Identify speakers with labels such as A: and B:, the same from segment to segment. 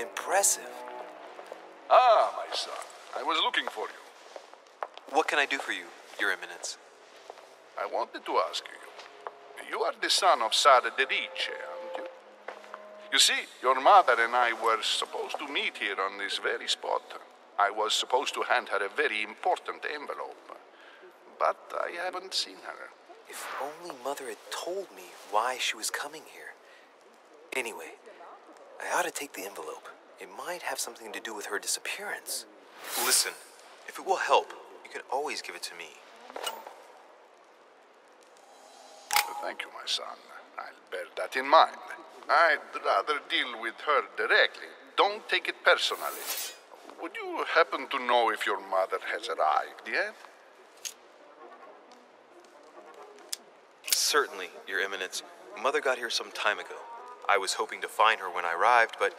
A: Impressive.
B: Ah, my son. I was looking for you.
A: What can I do for you, Your Eminence?
B: I wanted to ask you. You are the son of Sara de Rice, aren't you? You see, your mother and I were supposed to meet here on this very spot. I was supposed to hand her a very important envelope. But I haven't seen her.
A: If only Mother had told me why she was coming here. Anyway, I ought to take the envelope. It might have something to do with her disappearance. Listen, if it will help, you can always give it to me.
B: Thank you, my son. I'll bear that in mind. I'd rather deal with her directly. Don't take it personally. Would you happen to know if your mother has arrived yet?
A: Certainly, Your Eminence. Mother got here some time ago. I was hoping to find her when I arrived, but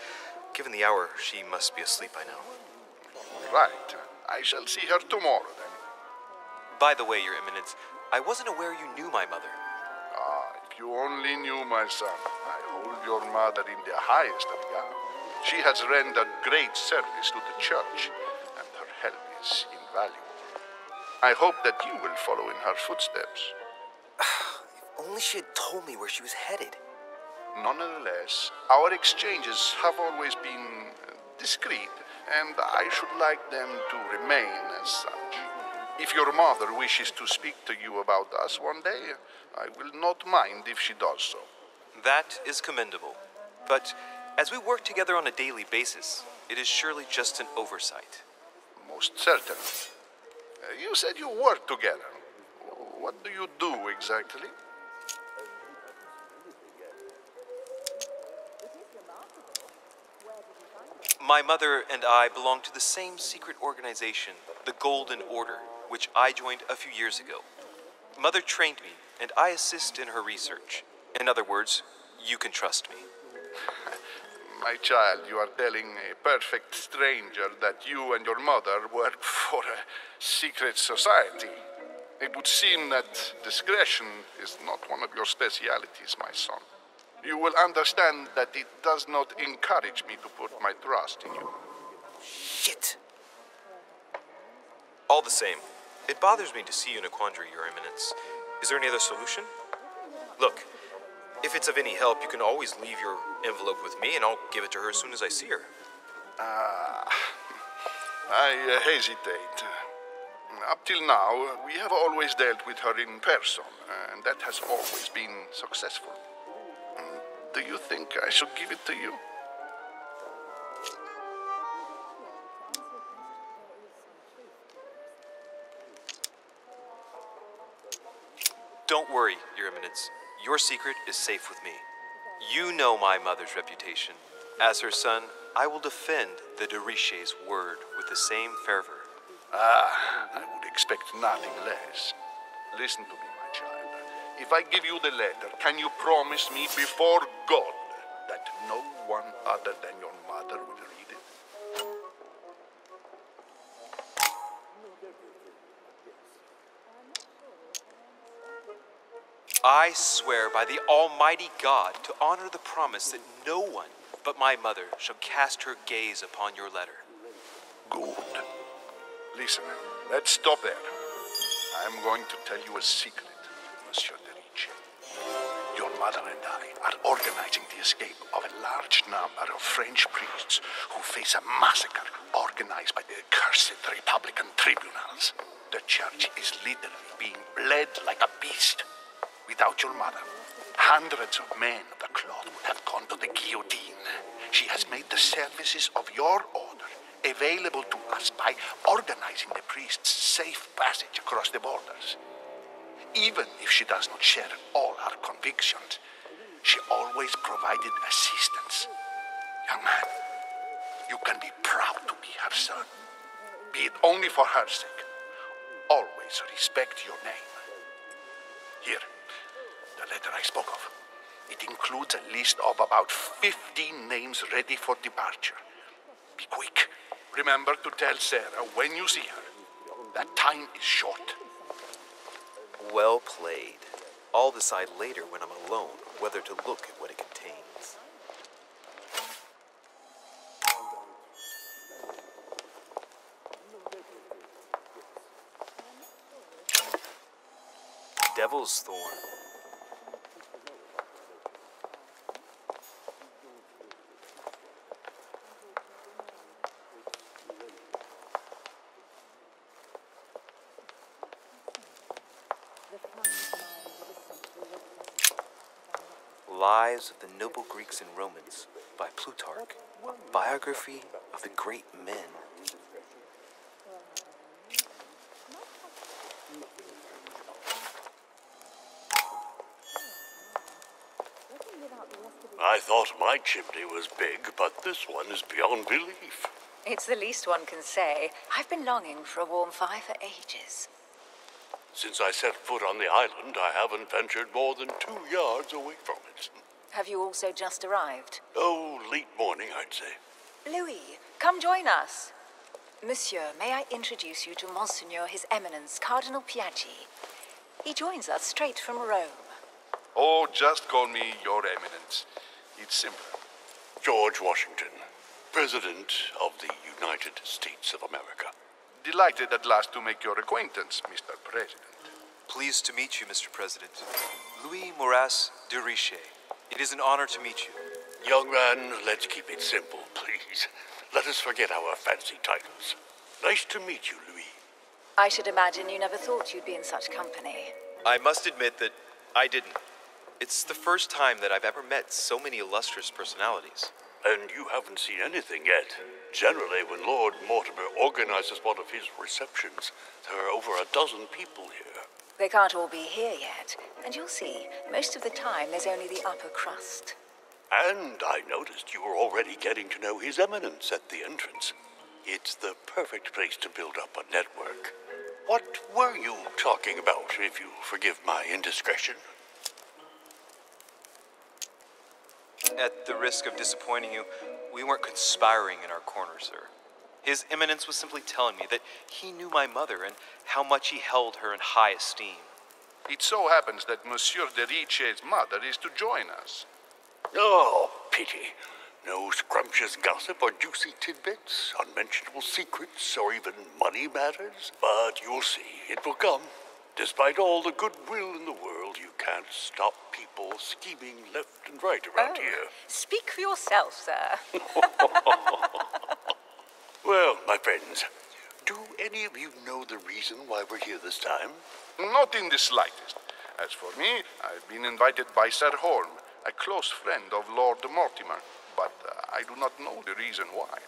A: given the hour, she must be asleep by now.
B: Right. I shall see her tomorrow, then.
A: By the way, Your Eminence, I wasn't aware you knew my mother.
B: Ah, if you only knew, my son. I hold your mother in the highest regard. She has rendered great service to the church, and her help is invaluable. I hope that you will follow in her footsteps.
A: If only she had told me where she was headed.
B: Nonetheless, our exchanges have always been discreet, and I should like them to remain as such. If your mother wishes to speak to you about us one day, I will not mind if she does so.
A: That is commendable. But as we work together on a daily basis, it is surely just an oversight.
B: Most certainly. You said you work together. What do you do exactly?
A: My mother and I belong to the same secret organization, the Golden Order, which I joined a few years ago. Mother trained me, and I assist in her research. In other words, you can trust me.
B: My child, you are telling a perfect stranger that you and your mother work for a secret society. It would seem that discretion is not one of your specialities, my son. You will understand that it does not encourage me to put my trust in you.
A: Shit! All the same, it bothers me to see you in a quandary, Your Eminence. Is there any other solution? Look, if it's of any help, you can always leave your envelope with me and I'll give it to her as soon as I see her.
B: I hesitate. Up till now, we have always dealt with her in person, and that has always been successful. Do you think I should give it to you?
A: Don't worry, Your Eminence. Your secret is safe with me. You know my mother's reputation. As her son, I will defend the de Riche's word with the same fervor.
B: I would expect nothing less. Listen to me, my child. If I give you the letter, can you promise me before God that no one other than your mother will read it?
A: I swear by the Almighty God to honor the promise that no one but my mother shall cast her gaze upon your letter.
B: Good. Listen, let's stop there. I'm going to tell you a secret, Monsieur de Riche. Your mother and I are organizing the escape of a large number of French priests who face a massacre organized by the accursed Republican tribunals. The church is literally being bled like a beast. Without your mother, hundreds of men of the cloth would have gone to the guillotine. She has made the services of your order available to us by organizing the priests' safe passage across the borders. Even if she does not share all our convictions, she always provided assistance. Young man, you can be proud to be her son. Be it only for her sake. Always respect your name. Here, the letter I spoke of. It includes a list of about 15 names ready for departure. Be quick. Remember to tell Sarah when you see her that time is short.
A: Well played. I'll decide later when I'm alone whether to look at what it contains. Devil's Thorn. Lives of the Noble Greeks and Romans by Plutarch, a biography of the great men.
C: I thought my chimney was big, but this one is beyond belief.
D: It's the least one can say. I've been longing for a warm fire for ages.
C: Since I set foot on the island, I haven't ventured more than 2 yards away from it.
D: Have you also just arrived?
C: Oh, late morning, I'd say.
D: Louis, come join us. Monsieur, may I introduce you to Monseigneur His Eminence, Cardinal Piaggi. He joins us straight from Rome.
B: Oh, just call me Your Eminence. It's simple.
C: George Washington, President of the United States of America.
B: Delighted at last to make your acquaintance, Mr. President.
A: Pleased to meet you, Mr. President. Louis Maurice de Richet. It is an honor to meet you.
C: Young man, let's keep it simple, please. Let us forget our fancy titles. Nice to meet you, Louis.
D: I should imagine you never thought you'd be in such company.
A: I must admit that I didn't. It's the first time that I've ever met so many illustrious personalities.
C: And you haven't seen anything yet. Generally, when Lord Mortimer organizes one of his receptions, there are over a dozen people here.
D: They can't all be here yet, and you'll see, most of the time there's only the upper crust.
C: And I noticed you were already getting to know His Eminence at the entrance. It's the perfect place to build up a network. What were you talking about, if you forgive my indiscretion?
A: At the risk of disappointing you, we weren't conspiring in our corner, sir. His Eminence was simply telling me that he knew my mother and how much he held her in high esteem.
B: It so happens that Monsieur de Richet's mother is to join us.
C: Oh, pity. No scrumptious gossip or juicy tidbits, unmentionable secrets, or even money matters. But you'll see, it will come. Despite all the goodwill in the world, you can't stop people scheming left and right around here.
D: Speak for yourself, sir.
C: Well, my friends, do any of you know the reason why we're here this time?
B: Not in the slightest. As for me, I've been invited by Sir Holm, a close friend of Lord Mortimer, but I do not know the reason why.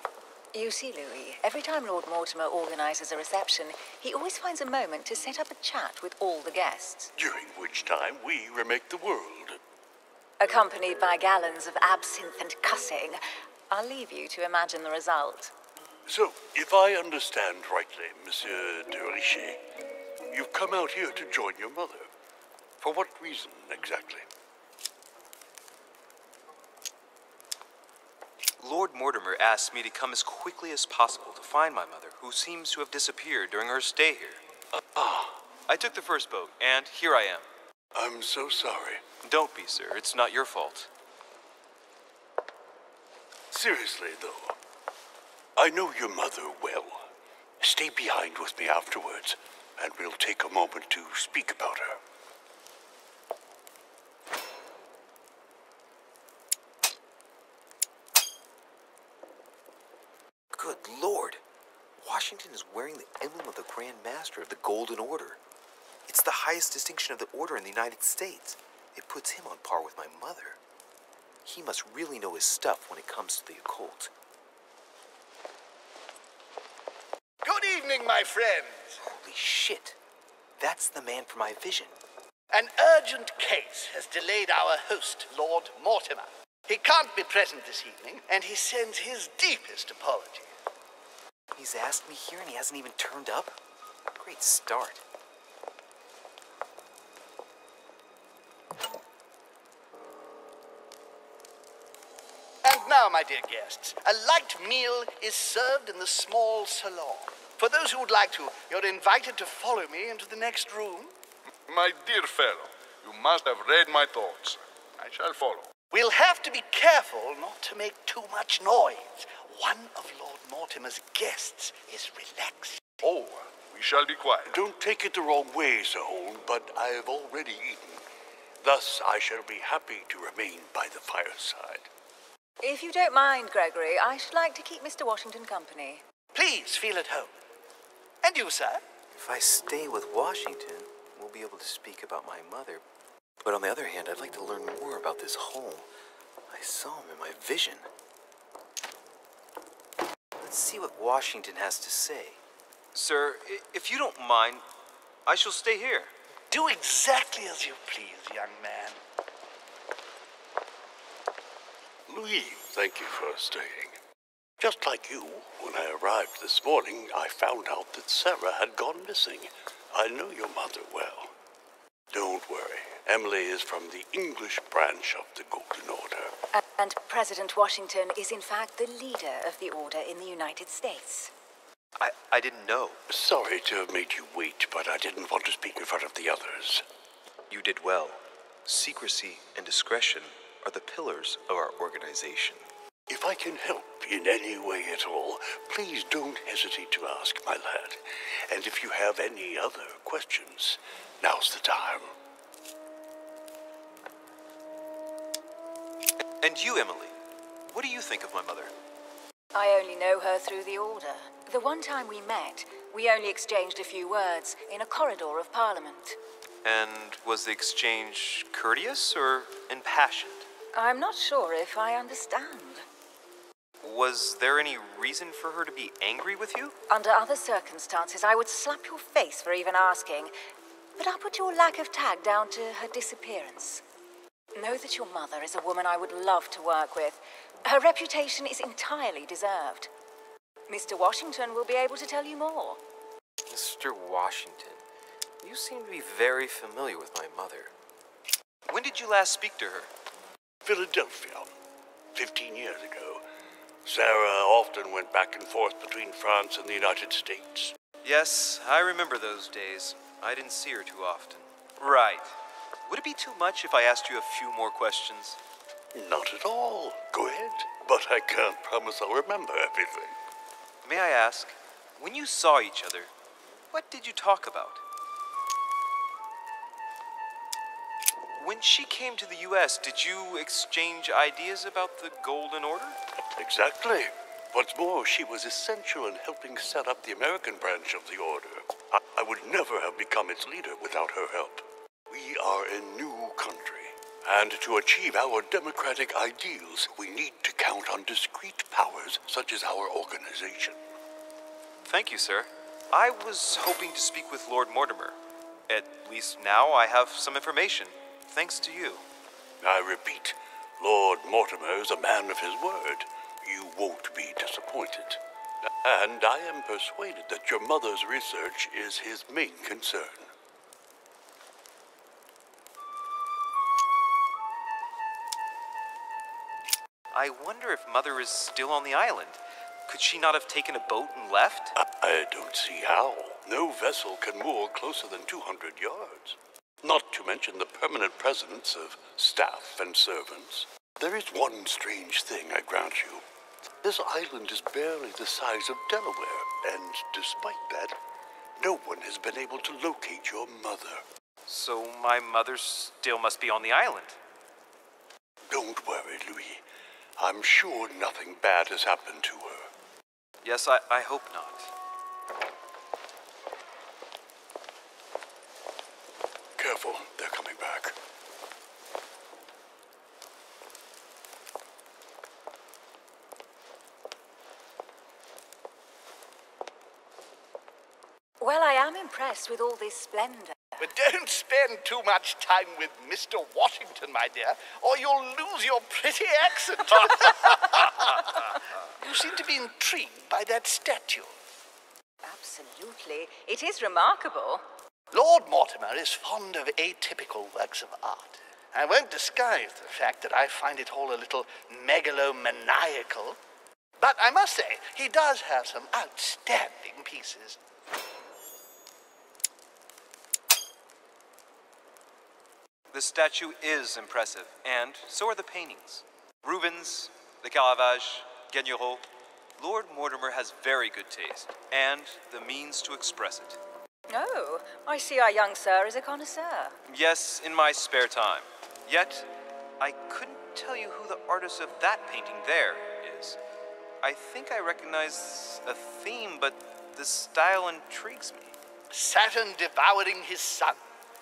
D: You see, Louis, every time Lord Mortimer organizes a reception, he always finds a moment to set up a chat with all the guests.
C: During which time we remake the world.
D: Accompanied by gallons of absinthe and cussing. I'll leave you to imagine the result.
C: So, if I understand rightly, Monsieur de Richet, you've come out here to join your mother. For what reason, exactly?
A: Lord Mortimer asked me to come as quickly as possible to find my mother, who seems to have disappeared during her stay here. I took the first boat, and here I am.
C: I'm so sorry.
A: Don't be, sir. It's not your fault.
C: Seriously, though, I know your mother well. Stay behind with me afterwards, and we'll take a moment to speak about her.
A: Good Lord. Washington is wearing the emblem of the Grand Master of the Golden Order. It's the highest distinction of the order in the United States. It puts him on par with my mother. He must really know his stuff when it comes to the occult.
E: Good evening, my friends.
A: Holy shit. That's the man for my vision.
E: An urgent case has delayed our host, Lord Mortimer. He can't be present this evening, and he sends his deepest apologies.
A: He's asked me here and he hasn't even turned up? Great start.
E: And now, my dear guests, a light meal is served in the small salon. For those who would like to, you're invited to follow me into the next room.
B: My dear fellow, you must have read my thoughts. I shall follow.
E: We'll have to be careful not to make too much noise. One of Lord Mortimer's guests is relaxed.
B: Oh, We shall be quiet.
C: Don't take it the wrong way, Sir Holm, but I have already eaten. Thus, I shall be happy to remain by the fireside.
D: If you don't mind, Gregory, I should like to keep Mr. Washington company.
E: Please feel at home. And you, sir?
A: If I stay with Washington, we'll be able to speak about my mother. But on the other hand, I'd like to learn more about this home. I saw him in my vision. Let's see what Washington has to say.
F: Sir, if you don't mind, I shall stay here.
E: Do exactly as you please, young man.
C: Louis, thank you for staying. Just like you, when I arrived this morning, I found out that Sarah had gone missing. I know your mother well. Don't worry. Emily is from the English branch of the Golden Order.
D: And President Washington is in fact the leader of the Order in the United States.
F: I didn't know.
C: Sorry to have made you wait, but I didn't want to speak in front of the others.
A: You did well. Secrecy and discretion are the pillars of our organization.
C: If I can help in any way at all, please don't hesitate to ask, my lad. And if you have any other questions, now's the time.
F: And you, Emily, what do you think of my mother?
D: I only know her through the Order. The one time we met, we only exchanged a few words in a corridor of Parliament.
F: And was the exchange courteous or impassioned?
D: I'm not sure if I understand.
F: Was there any reason for her to be angry with you?
D: Under other circumstances, I would slap your face for even asking, but I'll put your lack of tact down to her disappearance. Know that your mother is a woman I would love to work with. Her reputation is entirely deserved. Mr. Washington will be able to tell you more.
A: Mr. Washington, you seem to be very familiar with my mother.
F: When did you last speak to her?
C: Philadelphia, 15 years ago. Sarah often went back and forth between France and the United States.
F: Yes, I remember those days. I didn't see her too often. Right. Would it be too much if I asked you a few more questions?
C: Not at all. Go ahead. But I can't promise I'll remember everything.
F: May I ask, when you saw each other, what did you talk about? When she came to the U.S., did you exchange ideas about the Golden Order?
C: Exactly. What's more, she was essential in helping set up the American branch of the Order. I would never have become its leader without her help. We are a new country, and to achieve our democratic ideals, we need to count on discrete powers such as our organization.
F: Thank you, sir. I was hoping to speak with Lord Mortimer. At least now I have some information, thanks to you.
C: I repeat, Lord Mortimer is a man of his word. You won't be disappointed. And I am persuaded that your mother's research is his main concern.
F: I wonder if Mother is still on the island. Could she not have taken a boat and left?
C: I don't see how. No vessel can moor closer than 200 yards. Not to mention the permanent presence of staff and servants. There is one strange thing, I grant you. This island is barely the size of Delaware, and despite that, no one has been able to locate your mother.
F: So my mother still must be on the island.
C: Don't worry, Louis. I'm sure nothing bad has happened to her.
F: Yes, I hope not.
C: Careful, they're coming back.
D: Well, I am impressed with all this splendor.
E: But don't spend too much time with Mr. Washington, my dear, or you'll lose your pretty accent. You seem to be intrigued by that statue.
D: Absolutely. It is remarkable.
E: Lord Mortimer is fond of atypical works of art. I won't disguise the fact that I find it all a little megalomaniacal. But I must say, he does have some outstanding pieces.
F: The statue is impressive, and so are the paintings. Rubens, the Caravage, Guignero. Lord Mortimer has very good taste, and the means to express it.
D: Oh, I see our young sir is a connoisseur.
F: Yes, in my spare time. Yet, I couldn't tell you who the artist of that painting there is. I think I recognize a theme, but the style intrigues me.
E: Saturn devouring his son.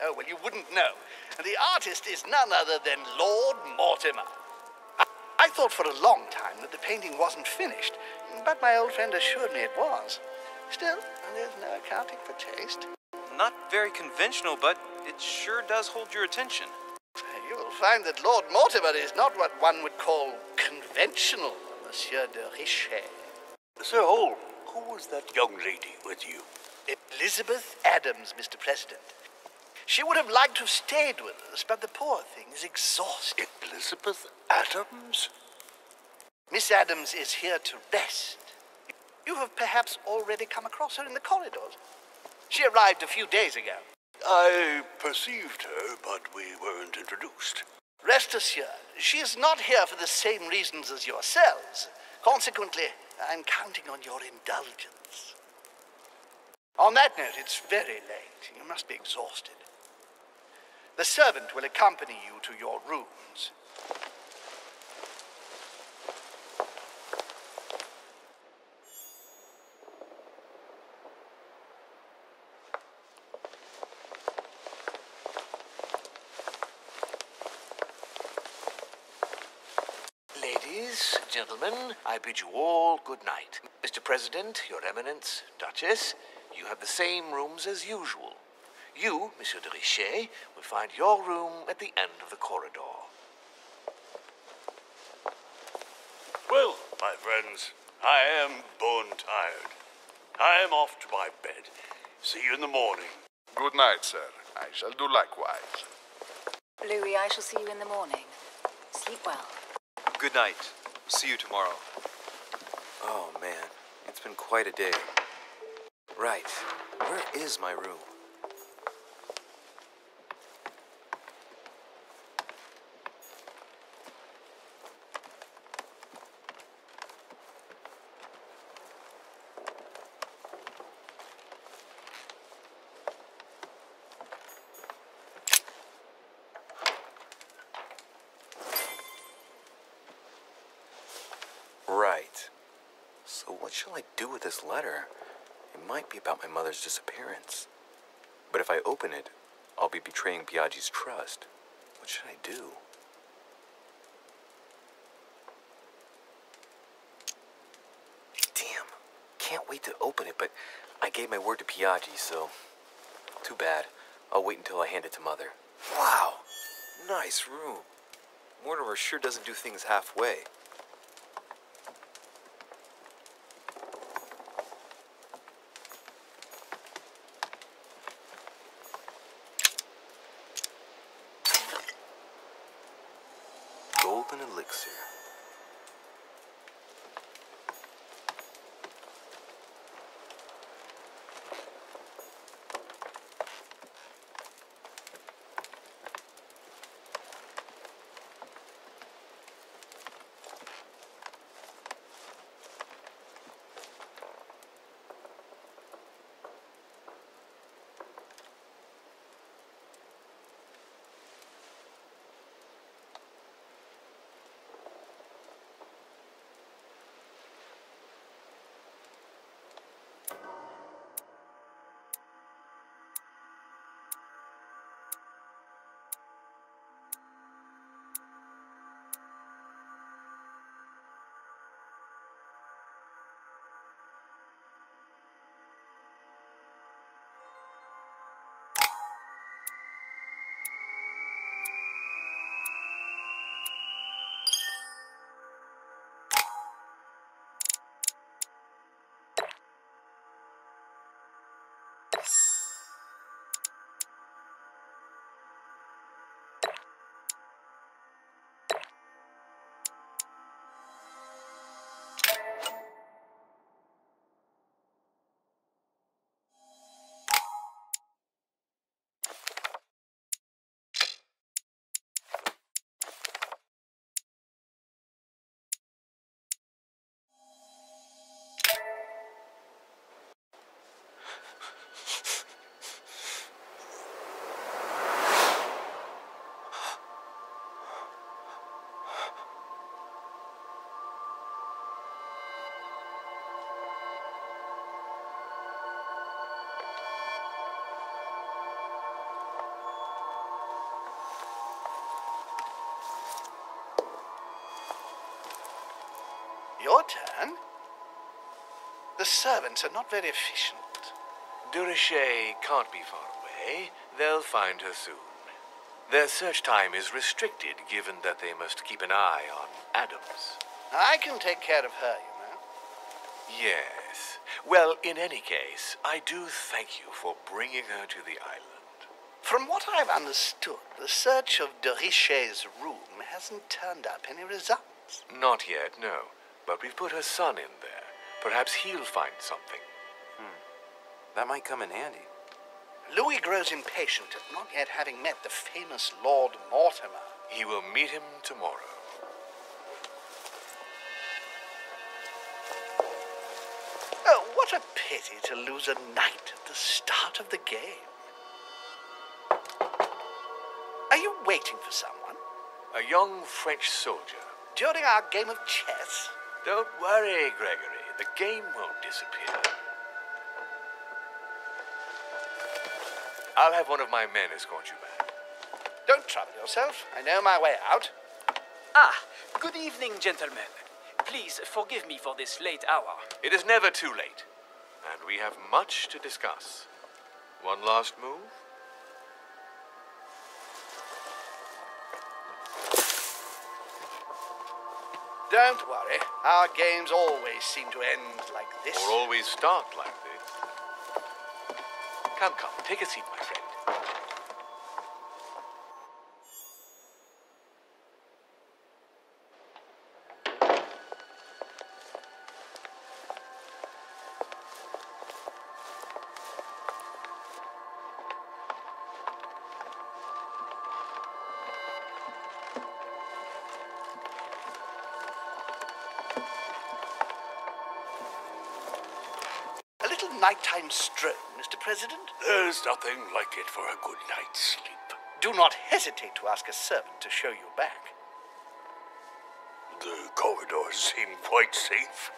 E: Oh, well, you wouldn't know. And the artist is none other than Lord Mortimer. I thought for a long time that the painting wasn't finished, but my old friend assured me it was. Still, there's no accounting for taste.
F: Not very conventional, but it sure does hold your attention.
E: You will find that Lord Mortimer is not what one would call conventional, Monsieur de Richet.
C: Sir Holm, who was that young lady with you?
E: Elizabeth Adams, Mr. President. She would have liked to have stayed with us, but the poor thing is exhausted.
C: Elizabeth Adams?
E: Miss Adams is here to rest. You have perhaps already come across her in the corridors. She arrived a few days ago.
C: I perceived her, but we weren't introduced.
E: Rest assured, she is not here for the same reasons as yourselves. Consequently, I'm counting on your indulgence. On that note, it's very late. You must be exhausted. The servant will accompany you to your rooms.
G: Ladies, gentlemen, I bid you all good night. Mr. President, Your Eminence, Duchess, you have the same rooms as usual. You, Monsieur de Richet, will find your room at the end of the corridor.
C: Well, my friends, I am bone tired. I am off to my bed. See you in the morning.
B: Good night, sir. I shall do likewise.
D: Louis, I shall see you in the morning. Sleep well.
F: Good night. See you tomorrow.
A: Oh, man. It's been quite a day. Right. Where is my room? Right. So what shall I do with this letter? It might be about my mother's disappearance. But if I open it, I'll be betraying Biaggi's trust. What should I do? Damn. Can't wait to open it, but I gave my word to Biaggi, so... Too bad. I'll wait until I hand it to Mother. Wow. Nice room. Mortimer sure doesn't do things halfway. Golden elixir.
E: Your turn? The servants are not very efficient.
G: De Richet can't be far away. They'll find her soon. Their search time is restricted, given that they must keep an eye on Adams.
E: I can take care of her, you know.
G: Yes. Well, in any case, I do thank you for bringing her to the island.
E: From what I've understood, the search of de Richet's room hasn't turned up any results.
G: Not yet, no. But we've put her son in there. Perhaps he'll find something.
A: That might come in handy.
E: Louis grows impatient at not yet having met the famous Lord Mortimer.
G: He will meet him tomorrow.
E: Oh, what a pity to lose a knight at the start of the game. Are you waiting for someone?
G: A young French soldier.
E: During our game of chess?
G: Don't worry, Gregory. The game won't disappear. I'll have one of my men escort you back.
E: Don't trouble yourself. I know my way out.
H: Ah, good evening, gentlemen. Please forgive me for this late hour.
G: It is never too late, and we have much to discuss. One last move?
E: Don't worry. Our games always seem to end like this.
G: Or always start like this. Come, take a seat, my friend.
E: Nighttime stroll, Mr. President?
C: There's nothing like it for a good night's sleep.
E: Do not hesitate to ask a servant to show you back.
C: The corridors seem quite safe.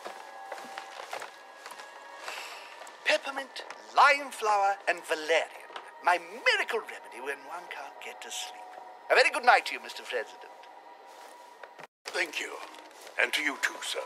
E: Peppermint, lime flower, and valerian. My miracle remedy when one can't get to sleep. A very good night to you, Mr. President.
C: Thank you. And to you too, sir.